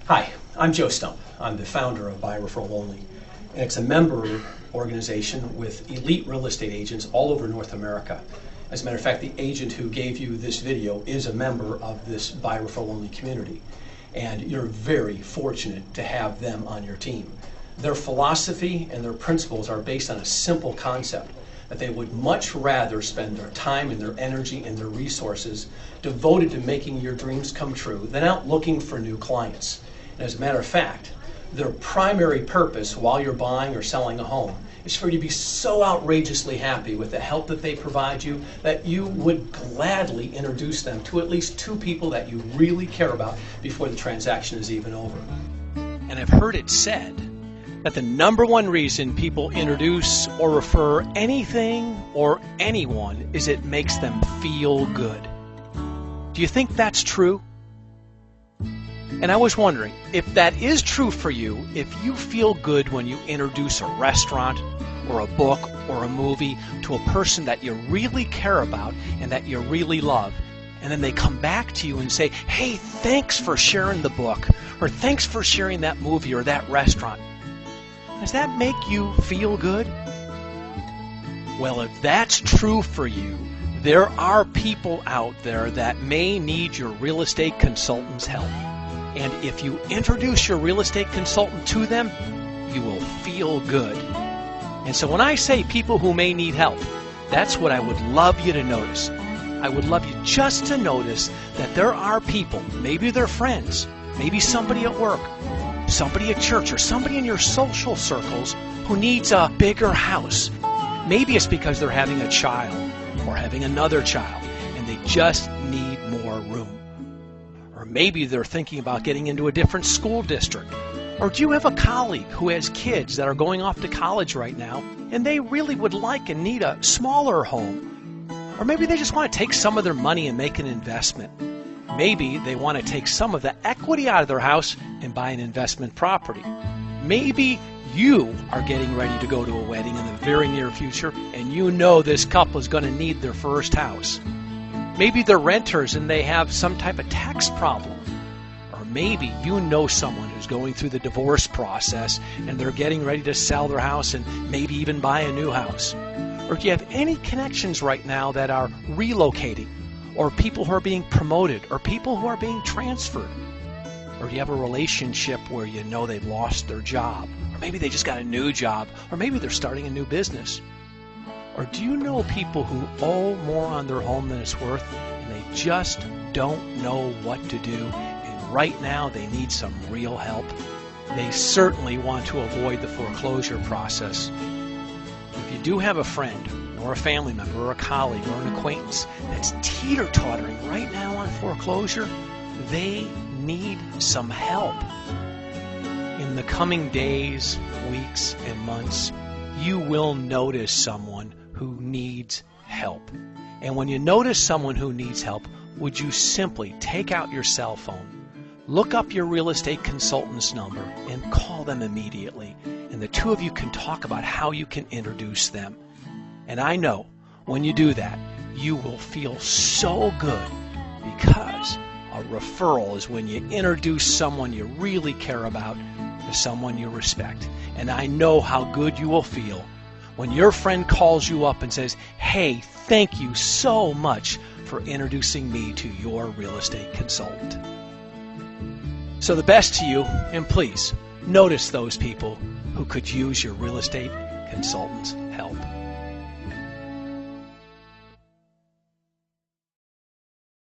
Hi, I'm Joe Stump. I'm the founder of By Referral Only, and it's a member organization with elite real estate agents all over North America. As a matter of fact, the agent who gave you this video is a member of this By Referral Only community, and you're very fortunate to have them on your team. Their philosophy and their principles are based on a simple concept that they would much rather spend their time and their energy and their resources devoted to making your dreams come true than out looking for new clients. And as a matter of fact, their primary purpose while you're buying or selling a home is for you to be so outrageously happy with the help that they provide you that you would gladly introduce them to at least two people that you really care about before the transaction is even over. And I've heard it said that the number one reason people introduce or refer anything or anyone is it makes them feel good. Do you think that's true? And I was wondering, if that is true for you, if you feel good when you introduce a restaurant or a book or a movie to a person that you really care about and that you really love, and then they come back to you and say, hey, thanks for sharing the book, or thanks for sharing that movie or that restaurant, does that make you feel good? Well, if that's true for you, there are people out there that may need your real estate consultant's help. And if you introduce your real estate consultant to them, you will feel good. And so when I say people who may need help, that's what I would love you to notice. I would love you just to notice that there are people, maybe they're friends, maybe somebody at work, somebody at church, or somebody in your social circles who needs a bigger house. Maybe it's because they're having a child or having another child and they just need more room. Or maybe they're thinking about getting into a different school district. Or do you have a colleague who has kids that are going off to college right now and they really would like and need a smaller home? Or maybe they just want to take some of their money and make an investment. Maybe they want to take some of the equity out of their house and buy an investment property. Maybe you are getting ready to go to a wedding in the very near future and you know this couple is going to need their first house. Maybe they're renters and they have some type of tax problem. Or maybe you know someone who's going through the divorce process and they're getting ready to sell their house and maybe even buy a new house. Or do you have any connections right now that are relocating, or people who are being promoted, or people who are being transferred? Or do you have a relationship where you know they've lost their job, or maybe they just got a new job, or maybe they're starting a new business? Or do you know people who owe more on their home than it's worth and they just don't know what to do, and right now they need some real help? They certainly want to avoid the foreclosure process. If you do have a friend or a family member or a colleague or an acquaintance that's teeter-tottering right now on foreclosure, they need some help. In the coming days, weeks, and months, you will notice someone who needs help. And when you notice someone who needs help, would you simply take out your cell phone, look up your real estate consultant's number, and call them immediately. And the two of you can talk about how you can introduce them. And I know when you do that, you will feel so good, because a referral is when you introduce someone you really care about to someone you respect. And I know how good you will feel when your friend calls you up and says, hey, thank you so much for introducing me to your real estate consultant. So the best to you, and please notice those people who could use your real estate consultant's help.